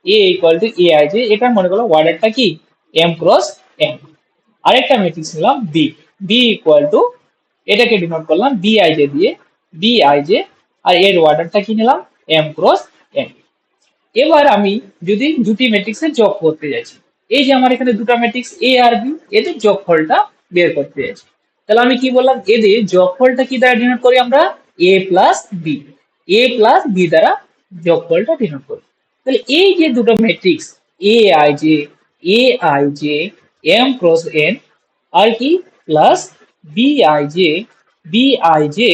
A equal to a I j, এটা মনে করো অর্ডারটা কি এম ক্রস এম। আরেকটা ম্যাট্রিক্স নিলাম বি, বি ইকুয়াল টু এটাকে ডিনোট করলাম বি আই জে দিয়ে, বি আই জে, আর এর অর্ডারটা কি নিলাম এম ক্রস এম। এবার আমি যদি দুটি ম্যাট্রিক্সের যোগ করতে যাচ্ছি, এই যে আমার এখানে দুটো ম্যাট্রিক্স এ আর বি, এদের যোগফলটা বের করতে যাচ্ছি, তাহলে আমি কি বললাম, এদের যোগফলটা কি দ্বারা ডিনোট করি আমরা, A plus B, A plus B দ্বারা যোগফলটা ডিনোট করি। তাহলে এই যে দুটো matrix a I j, a I J M cross n, আর কি plus B I j, b I J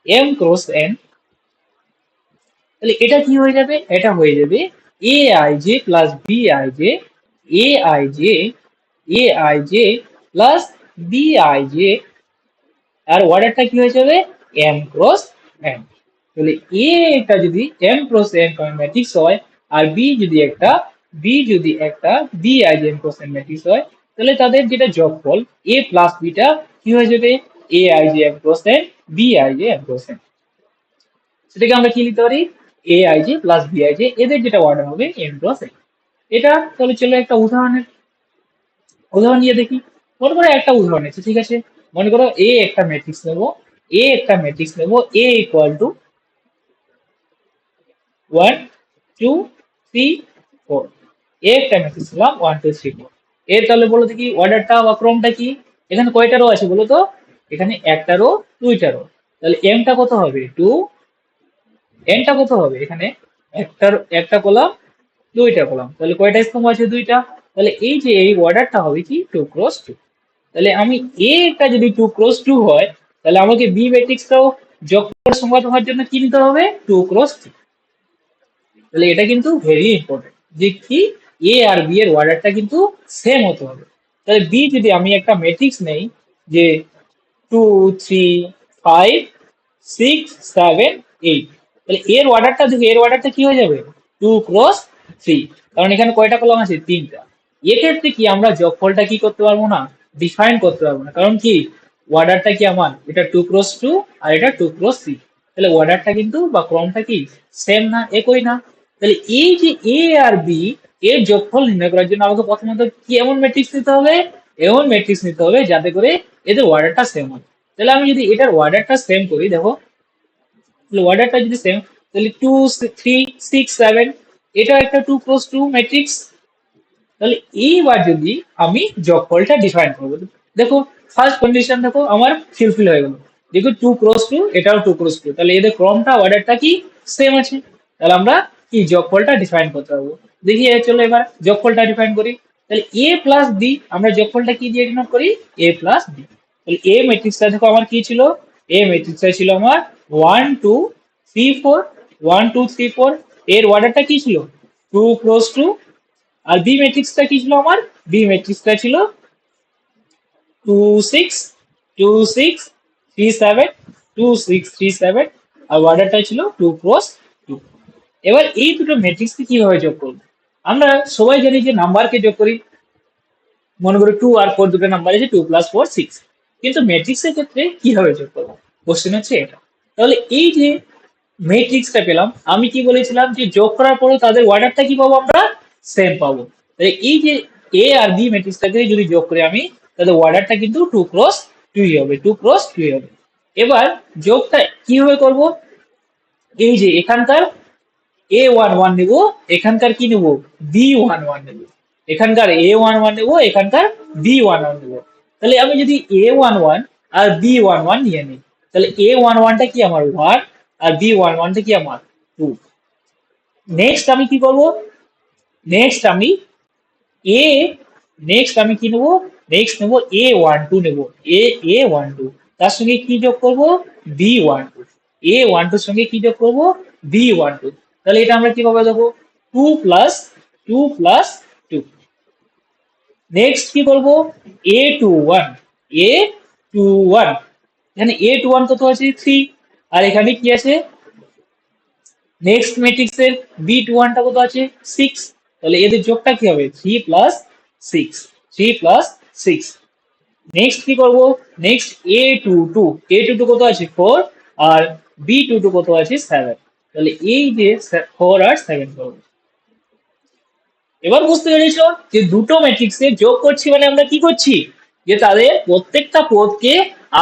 M cross n, তাহলে এটা কি হয়ে যাবে, এটা হয়ে যাবে A I J plus B I j, a I j, a I J plus B I j, আর অর্ডারটা কি হয়ে যাবে এম ক্রস এন। তাহলে এ এটা যদি এম ক্রস এন ম্যাট্রিক্স হয় আর বি যদি একটা B I J M cross N matrix হয়, তাহলে তাদের যেটা যোগফল এ প্লাস বিটা কি হয়ে যাবে, A I J M cross N, B I J M cross N. সেটাকে আমরা কি লিখতে পারি, A I J plus B I J, এদের যেটা অর্ডার হবে এম ক্রস এন। এটা তাহলে চলো একটা উদাহরণ নিয়ে দেখি। মনে করো একটা উদাহরণ আছে, ঠিক আছে। মনে করো এ একটা ম্যাট্রিক্স নেবো, এ ইকুয়াল টু 1 2 3 4। এ একটা ম্যাট্রিক্স নিলাম 1 2 3 4। এর তাহলে বলো দেখি অর্ডারটা বা ক্রমটা কি। এখানে কয়টা রো আছে বলো তো, এখানে একটা রো দুইটা রো। তাহলে এমটা কত হবে 2, এনটা কত হবে এখানে একটা কলাম দুইটা কলাম, তাহলে কয়টা স্তম্ভ আছে দুইটা। তাহলে এই যে এই অর্ডারটা হবে কি 2 ক্রস 2। তাহলে আমি এ টা যদি 2 ক্রস 2 হয়, তাহলে আমাকে বি ম্যাট্রিক্সটাও যোগফল সংখ্যা হওয়ার জন্য কি নিতে হবে 2 ক্রস 2। তাহলে এটা কিন্তু ভেরি ইম্পর্টেন্ট যে কি এ আর বি এর অর্ডারটা কিন্তু সেম হতে হবে। তাহলে বি যদি আমি একটা ম্যাট্রিক্স নেই যে 2 3 5 6 7 8, তাহলে এর অর্ডারটা কি হয়ে যাবে 2 ক্রস 3, কারণ এখানে কয়টা কলাম আছে তিনটা। এক্ষেত্রে কি আমরা যোগফলটা কি করতে পারবো না, ডিফাইন করতে পারবো না, কারণ কি অর্ডারটা কি আমার এটা 2 ক্রস 2 আর এটা 2 ক্রস 3। তাহলে অর্ডারটা কিন্তু বা ক্রমটা কি সেম না, একই না। তাহলে এই যে এ আর বি এর যোগফল নির্ণয় করার জন্য আমাকে প্রথমত কি এমন ম্যাট্রিক্স নিতে হবে, যাতে করে এদের অর্ডারটা সেম হয়। তাহলে আমি যদি এটার অর্ডারটা সেম করি, দেখো তাহলে অর্ডারটা যদি সেম, তাহলে 2 3 6 7 এটা একটা 2 ক্রস 2 ম্যাট্রিক্স। তাহলে এইবার যদি আমি যোগফলটা ডিফাইন করবো, দেখো ফার্স্ট কন্ডিশন দেখো আমার ফিলফিল হয়ে গেল। দেখো 2 ক্রস 2 এটাও 2 ক্রস 2, তাহলে এদের ক্রমটা অর্ডারটা কি সেম আছে। তাহলে আমরা কি যোগফলটা ডিফাইন করতে পারবো। দেখি চলো এবার যোগফলটা ডিফাইন করি। তাহলে এ প্লাস বি আমরা যোগফলটা কি দিয়ে ডিনোট করি, এ প্লাস বি। তাহলে এ ম্যাট্রিক্সটা দেখো আমার কি ছিল, এ ম্যাট্রিক্সটা ছিল আমার 1 2 3 4, 1 2 3 4। এর অর্ডারটা কি ছিল 2 ক্রস 2। আর বি ম্যাট্রিক্সটা কি ছিল আমার, বি ম্যাট্রিক্সটা ছিল 2 6 2 6 3 7 2 6 3 7, আর অর্ডারটা ছিল 2 ক্রস 2। এবার এই দুটো ম্যাট্রিক্সকে কিভাবে যোগ করব, আমরা সবাই জানি যে নাম্বারকে যোগ করি। মনে করো 2 আর 4 দুটো নাম্বার আছে, 2 প্লাস 4 6। কিন্তু ম্যাট্রিক্সের ক্ষেত্রে কিভাবে যোগ করবো, কোশ্চেন হচ্ছে এটা। তাহলে এই যে ম্যাট্রিক্সটা পেলাম, আমি কি বলেছিলাম যে যোগ করার পরে তাদের অর্ডারটা কি পাবো, আমরা সেম পাবো। তাহলে এই যে এ আর বি ম্যাট্রিক্সটাকে যদি যোগ করি আমি, তাহলে অর্ডারটা কিন্তু 2 ক্রস 2 হবে, 2 ক্রস 2 হবে। এবার যোগটা কিভাবে করব, এই যে এখানকার A11 নেব, এখানকার কি নেব B11 নেব, এখানকার A11 নেব, এখানকার B11 নেব। তাহলে আমি যদি A11 আর B11 নিয়ে নিই, তাহলে A11টা কি আমার 1 আর B11টা কি আমার 2। নেক্সট আমি কি করব, নেক্সট আমি এ নেক্সট আমি কি নেব, নেক্সট নেব A12 নেব, A12 তার সঙ্গে কি যোগ করব B12, A12 সঙ্গে কি যোগ করব B12। তাহলে এটা আমরা কিভাবে দেখো 2 প্লাস 2 প্লাস 2। নেক্সট কি করব A21, A21 এখানে A21 কত আছে 3, আর এখানে কি আছে নেক্সট ম্যাট্রিক্সের B21 টা কত আছে 6। তাহলে এদের যোগটা কি হবে 3 প্লাস 6, 3 প্লাস 6। নেক্সট কি করব, নেক্সট A22 কত আছে 4, আর B22 কত আছে 7। তাহলে এই যে 4 আর 7 করব। এবার বুঝতে পেরেছো যে দুটো ম্যাট্রিক্সে যোগ করছি মানে আমরা কি করছি, যে তাদের প্রত্যেকটা পদকে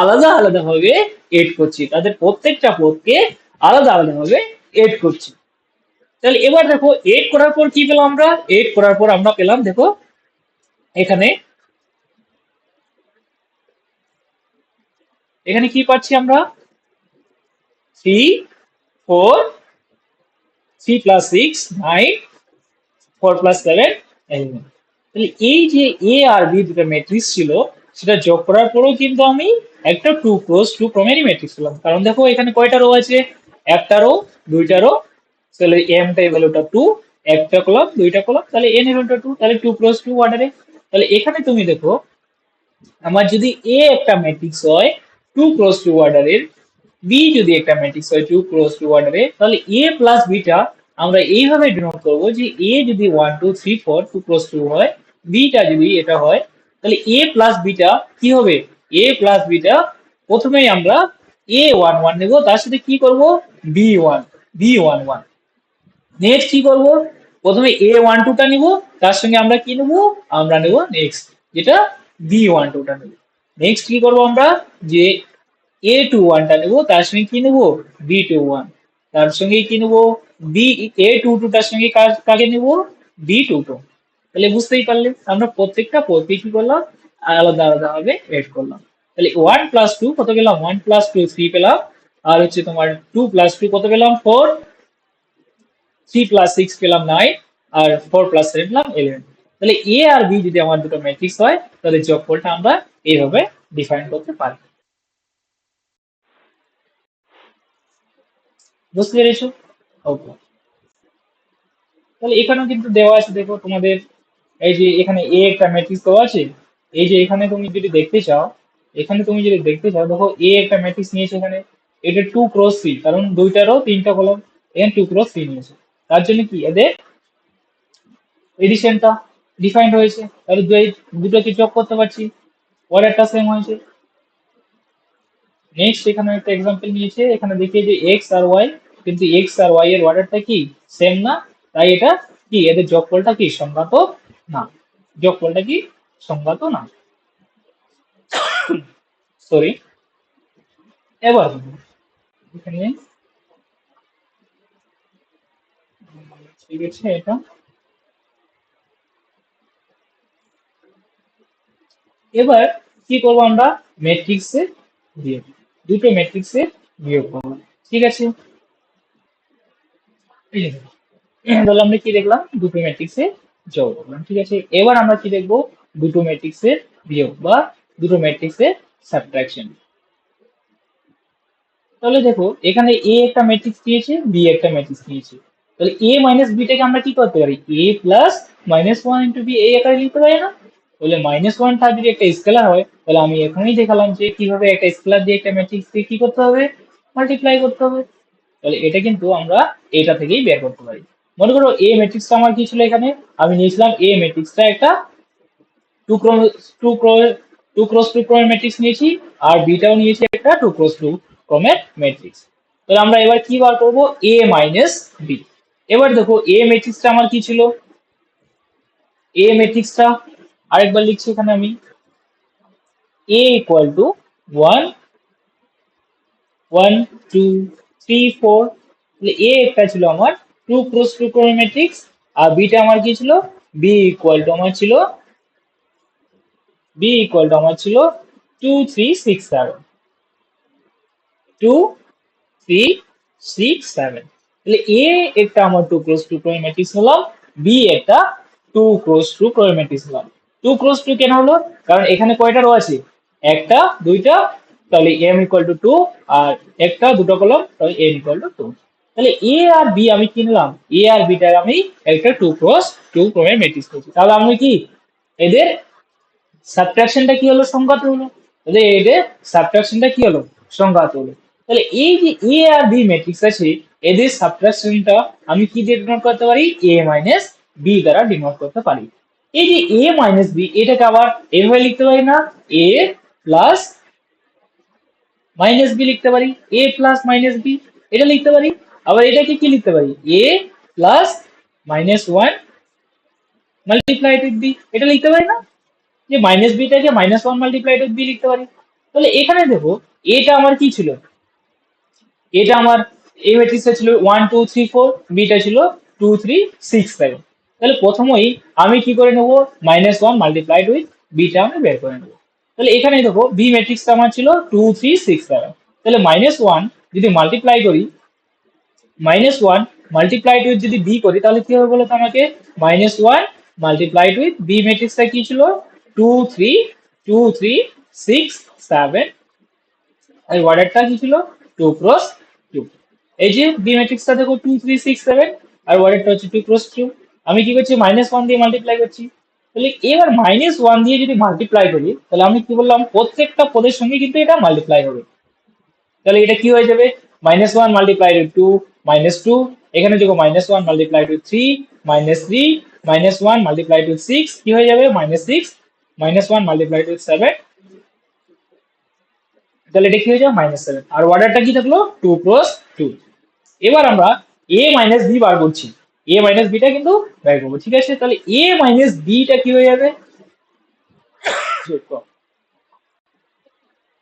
আলাদা আলাদা ভাবে এড করছি, তাদের প্রত্যেকটা পদকে আলাদা আলাদা ভাবে এড করছি। তাহলে এবার দেখো এড করার পর কি পেলাম আমরা, এড করার পর আমরা পেলাম দেখো এখানে এখানে কি পাচ্ছি আমরা 3 4 3 প্লাস 6 9 4 প্লাস 7 11। তাহলে এই যে এ আর বি দুটো ম্যাট্রিক্স ছিল, সেটা যোগ করার পরেও কিন্তু আমি একটা 2 ক্রস 2 ক্রমেরই ম্যাট্রিক্স পেলাম। কারণ দেখো এখানে কয়টা রো আছে, একটা রো দুইটা রো। তাহলে এম টা ভ্যালুটা 2, একটা কলাম দুইটা কলাম, তাহলে এন ভ্যালুটা 2, তাহলে 2 ক্রস 2 অর্ডারে। তাহলে এখানে তুমি দেখো আমার যদি এ একটা ম্যাট্রিক্স হয় 2 ক্রস 2 অর্ডারের, বি যদি একটা ম্যাট্রিক্স হয় 2 ক্রস 2 অর্ডারে, তাহলে এ প্লাস বিটা আমরা এইভাবে ডিনোট করব যে এ যদি 1 2 3 4 2 ক্রস 2 হয়, বিটা যদি এটা হয়, তাহলে এ প্লাস বিটা কি হবে, এ প্লাস বিটা প্রথমেই আমরা A11 নেব, তার সাথে কি করব B11 নেক্সট কি করব, প্রথমে A12 টা নিব, তার সঙ্গে আমরা কি নেব, আমরা নেব নেক্সট যেটা B12 টা নেব। নেক্সট কি করব আমরা, যে A21 টা নেব, তার সঙ্গে কি নেব, B21, তার সঙ্গে কি নেব, A22 টার সঙ্গে কাকে নেব, B22। তাহলে বুঝতেই পারলে আমরা প্রত্যেকটা পদকে কি করলাম, আলাদা আলাদা ভাবে এড করলাম। তাহলে 1 + 2 কত পেলাম, 1 + 2 3 পেলাম, আর হচ্ছে তোমার 2 + 2 কত পেলাম 4, 3 + 6 পেলাম 9, আর 4 + 7 পেলাম 11। তাহলে এ আর বি যদি আমার দুটো ম্যাট্রিক্স হয়, তাহলে যোগফলটা আমরা এইভাবে ডিফাইন করতে পারি। বুঝতে পেরেছো? ওকে। তাহলে এখানেও কিন্তু দেওয়া আছে, দেখো তোমাদের এই যে এখানে এ একটা ম্যাট্রিক্স দেওয়া আছে, এই যে এখানে তুমি যদি দেখতে চাও, দেখো এ একটা ম্যাট্রিক্স নিয়েছে এখানে, এটা 2 × 3, কারণ দুইটারও তিনটা কলাম, এখানে 2 × 3 নিয়েছে, তার জন্য কি এদের এডিশনটা ডিফাইন্ড হয়েছে, তাহলে দুটোকে যোগ করতে পারছি, অর্ডারটা সেম হয়েছে। নেক্সট এখানে একটা এক্সাম্পল নিয়েছে, এখানে দেখি যে এক্স আর ওয়াই, কিন্তু এক্স আর ওয়াই এর অর্ডারটা কি সেম না, তাই এটা কি এদের যোগফলটা কি সংখ্যাত না, যোগফলটা কি সংখ্যাত না, সরি। এবার দেখো, এখানে ঠিক আছে এটা, এবার কি করব আমরা, ম্যাট্রিক্সে বিয়োগ, দুটো ম্যাট্রিক্সে বিয়োগ করবো, ঠিক আছে। এই যে দেখো, তাহলে আমরা কি দেখলাম, দুটো ম্যাট্রিক্সে যোগ করলাম, ঠিক আছে। এবার আমরা কি দেখবো, দুটো ম্যাট্রিক্সের বিয়োগ বা দুটো ম্যাট্রিক্সের সাবট্রাকশন। তাহলে দেখো এখানে এ একটা ম্যাট্রিক্স দিয়েছে, বি একটা ম্যাট্রিক্স দিয়েছে, তাহলে এ মাইনাস বিটাকে আমরা কি করতে পারি, A + -1 × B এই আকারে লিখতে পারি না? তাহলে -1টা যদি একটা স্কেলার হয়, তাহলে আমি এখানেই দেখালাম যে কিভাবে একটা স্কেলার দিয়ে একটা ম্যাট্রিক্স দিয়ে কি করতে হবে, মাল্টিপ্লাই করতে হবে। তাহলে এটা কিন্তু আমরা এটা থেকেই বের করতে পারি। মনে করো এ ম্যাট্রিক্সটা আমার কি ছিল, এখানে আমি নিয়েছিলাম এ ম্যাট্রিক্সটা একটা two cross two two cross two ক্রমের ম্যাট্রিক্স নিয়েছি, আর বিটাও নিয়েছি একটা 2 × 2 ক্রমের ম্যাট্রিক্স। তাহলে আমরা এবার কি বার করবো, এ মাইনাস বি। এবার দেখো এ ম্যাট্রিক্সটা আমার কি ছিল, এ ম্যাট্রিক্সটা আরেকবার লিখছি এখানে আমি, এ ইকুয়াল টু 1 1 2 3 4। তাহলে এ একটা ছিল আমার 2 × 2 ক্রমের ম্যাট্রিক্স, আর বিটা আমার কি ছিল, বি ইকুয়াল টু আমার ছিল, আমার ছিল 2 3 6 7, 2 3 6 7। তাহলে এ একটা আমার 2 × 2 ক্রমের ম্যাট্রিক্স হলাম, বি একটা 2 × 2 ক্রমের ম্যাট্রিক্স হলাম। 2 × 2 কেন হলো, কারণ এখানে কয়টা রো আছে, একটা দুইটা, তাহলে এম ইকুয়াল টু 2, আর একটা দুটো কলম, তাহলে এন ইকুয়াল টু 2। তাহলে এ আর বি আমি কিনলাম, এ আর বিটার আমি একটা 2 × 2 ক্রমের ম্যাট্রিক্স করছি, তাহলে আমি কি এদের সাবট্রাকশনটা কি হলো, সংখ্যাত হলো। তাহলে এদের সাবট্রাকশনটা কি হলো, সংখ্যাত হলো। তাহলে এই যে এ আর বি ম্যাট্রিক্স আছে, এদের সাবট্রাকশনটা আমি কি দিয়ে ডিনোট করতে পারি, এ মাইনাস বি দ্বারা ডিনোট করতে পারি। এই যে এ মাইনাস বি, এটাকে আবার এভাবে লিখতে পারি না, এ প্লাস মাইনাস বি লিখতে পারি, এ প্লাস মাইনাস বি এটা লিখতে পারি। আবার এটাকে কি লিখতে পারি, এ প্লাস -1 মাল্টিপ্লাইড উইথ বি এটা লিখতে পারি না, যে মাইনাস বিটাকে -1 মাল্টিপ্লাইড উইথ বি লিখতে পারি। তাহলে এখানে দেখো এটা আমার কি ছিল, এটা আমার এই ম্যাট্রিক্সটা ছিল 1 2 3 4, বিটা ছিল 2 3 6 7। তাহলে প্রথমেই আমি কি করে নেবো, -1 মাল্টিপ্লাইড উইথ বিটা আমি বের করে নেবো। তাহলে এখানে দেখো বি ম্যাট্রিক্সটা আমার ছিল 2 3 6 7, তাহলে -1 যদি মাল্টিপ্লাই করি, -1 মাল্টিপ্লাইড উইথ যদি বি করি, তাহলে কি হবে বলো তো আমাকে, -1 মাল্টিপ্লাইড উইথ বি ম্যাট্রিক্সটা কি ছিল, 2 3 2 3 6 7, আর অর্ডারটা কি ছিল, 2 × 2। এই যে বি ম্যাট্রিক্সটা দেখো 2 3 6 7, আর অর্ডারটা হচ্ছে 2 × 2। আমি কি করছি, -1 দিয়ে মাল্টিপ্লাই করছি। তাহলে এবার -1 দিয়ে যদি মাল্টিপ্লাই করি, তাহলে আমি কি বললাম, প্রত্যেকটা পদের সঙ্গে কিন্তু এটা মাল্টিপ্লাই হবে। তাহলে এটা কি হয়ে যাবে, -1 মাল্টিপ্লাইড উইথ 2, -2, এখানে দেখো -1 মাল্টিপ্লাইড উইথ 3, -3, -1 মাল্টিপ্লাইড উইথ 6 কি হয়ে যাবে, -6, -1 মাল্টিপ্লাইড উইথ 7, তাহলে এটা কি হয়ে যাবে -7, আর অর্ডারটা কি থাকলো 2 ক্রস 2। এবার আমরা a মাইনাস বি বার করছি, a মাইনাস বিটা কিন্তু বের করবো, ঠিক আছে। তাহলে a মাইনাস বিটা কি হয়ে যাবে,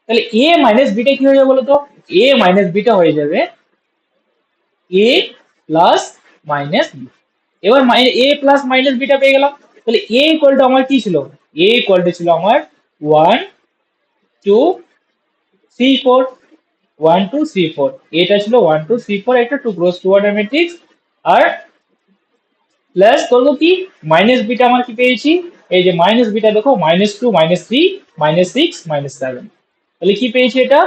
তাহলে a মাইনাস বিটা কি হয়ে যাবে বলতো, a মাইনাস বিটা হয়ে যাবে a প্লাস মাইনাস বি। এবার a প্লাস মাইনাস বিটা পেয়ে গেলাম, তাহলে a ইকুয়াল টু আমার কি ছিল, a ইকুয়াল টু ছিল আমার 1 2 3 4, 1 2 3 4, এটা ছিল 1 2 3 4 একটা 2 ক্রস 2 অর্ডার ম্যাট্রিক্স। আর প্লাস করবো কি, মাইনাস বিটা আমার কি পেয়েছি, এই যে মাইনাস বিটা দেখো -2 -3 -6 -7, তাহলে কি পেয়েছি এটা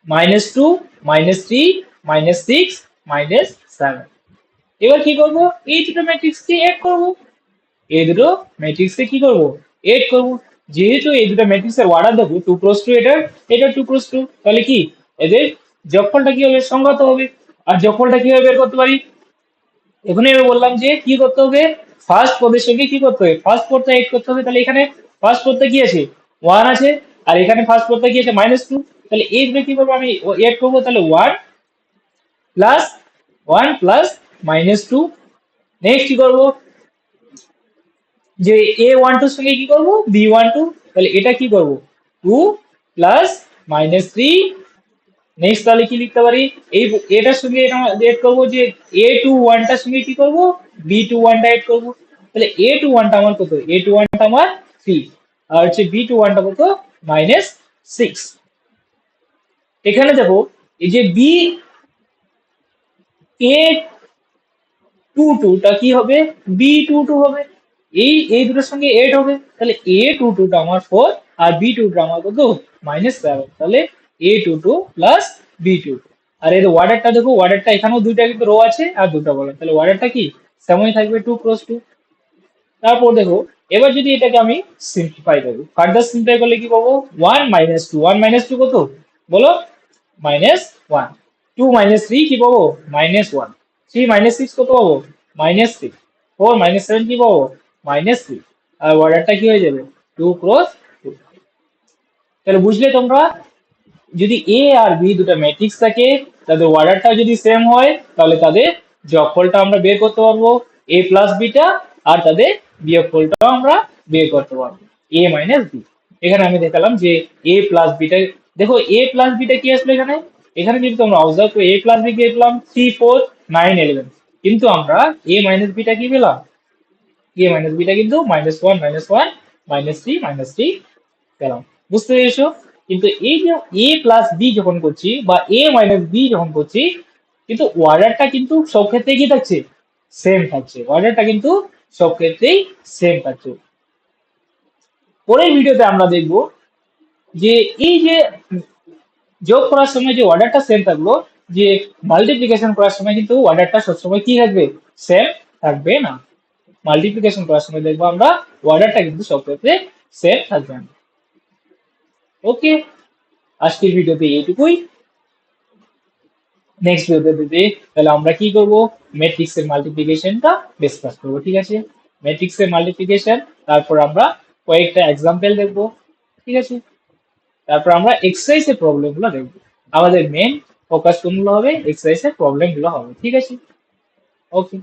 -2 -3 -6 -7। এবার কি করব, এই দুটো ম্যাট্রিক্সকে এড করব, এই দুটো ম্যাট্রিক্সকে কি করব, এড করব। যেহেতু এই দুটো ম্যাট্রিক্সের অর্ডার দেখো 2 ক্রস 2, এটা 2 ক্রস 2, তাহলে কি এদের যোগফলটা কি হবে, সংগত হবে। আর যোগফলটা কিভাবে বের করতে পারি, এখানে আমি বললাম যে কি করতে হবে, ফার্স্ট পদের সঙ্গে কি করতে হবে, ফার্স্ট পদটা এড করতে হবে। তাহলে এখানে ফার্স্ট পদটা কি আছে, 1 আছে, আর এখানে ফার্স্ট পদটা কি আছে -2, তাহলে এই দুটো কি করবো আমি এড করবো, তাহলে 1 প্লাস -2। নেক্সট কি করবো, যে a12 সঙ্গে কি করব, b12, তাহলে এটা কি করব 2 প্লাস -3। নেক্সট তাহলে কি লিখতে পারি, এই এটার সঙ্গে এটা এড করব, যে a21 টার সঙ্গে কি করব, b21 টা এড করব। তাহলে a21 টা আমার কত, a21 টা আমার 3, আর হচ্ছে b21 টা কত -6। এখানে দেখো এই যে a22 টা কি হবে, b22 হবে, এই দুটোর সঙ্গে এড হবে। তাহলে a22 টা আমার 4, আর b22 টা আমার কত -7, তাহলে a22 প্লাস b22। আর এর ওয়ার্ডারটা দেখো, ওয়ার্ডারটা এখানেও দুইটা কিন্তু রো আছে আর দুটো কলাম, তাহলে ওয়ার্ডারটা কি সেমই থাকবে 2 ক্রস 2। তারপর দেখো, এবার যদি এটাকে আমি সিম্পলিফাই করি, ফার্দার সিম্পলিফাই করলে কি পাবো, 1 - 2 কত বলো, -1, 2 - 3 কি পাবো -1, 3 - 6 কত পাবো -3, 4 - 7 কি পাবো -3, আর অর্ডারটা কি হয়ে যাবে 2 ক্রস 2। তাহলে বুঝলে তোমরা, যদি এ আর বি দুটো ম্যাট্রিক্স থাকে, তাদের অর্ডারটা যদি সেম হয়, তাহলে তাদের যোগফলটা আমরা বের করতে পারবো এ প্লাস বিটা, আর তাদের বিয়োগফলটাও আমরা বের করতে পারবো এ মাইনাস বি। এখানে আমি দেখালাম যে এ প্লাস বিটা, দেখো এ প্লাস বিটা কি আসলো এখানে, এখানে যদি তোমরা অবজার্ভ করো এ প্লাস বি কি পেলাম 3 4 9 11, কিন্তু আমরা এ মাইনাস বিটা কি পেলাম, এ মাইনাস বিটা কিন্তু -1 -1 -3 -3 পেলাম। বুঝতে পেরেছো, কিন্তু এই যে এ প্লাস বি যখন করছি বা এ মাইনাস বি যখন করছি, কিন্তু অর্ডারটা কিন্তু সব ক্ষেত্রে কি থাকছে, সেম থাকছে, অর্ডারটা কিন্তু সব ক্ষেত্রেই সেম থাকছে। পরের ভিডিওতে আমরা দেখব যে এই যে যোগ করার সময় যে অর্ডারটা সেম থাকলো, যে মাল্টিপ্লিকেশন করার সময় কিন্তু অর্ডারটা সবসময় কি থাকবে, সেম থাকবে না। মাল্টিপ্লিকেশন করার সময় দেখবো আমরা অর্ডারটা কিন্তু সব ক্ষেত্রে সেম থাকবে না। ওকে, আজকের ভিডিওতে এইটুকুই। নেক্সট ভিডিওতে তাহলে আমরা কি করব, ম্যাট্রিক্স এর মাল্টিপ্লিকেশনটা ডিসকাস করব, ঠিক আছে। ম্যাট্রিক্স এর মাল্টিপ্লিকেশন, তারপর আমরা কয়েকটা এক্সাম্পল দেখব, ঠিক আছে। তারপর আমরা এক্সারসাইজ এর প্রবলেম গুলো দেখব। আমাদের মেন ফোকাস কোনগুলো হবে, এক্সারসাইজ এর প্রবলেম গুলো হবে, ঠিক আছে। ওকে।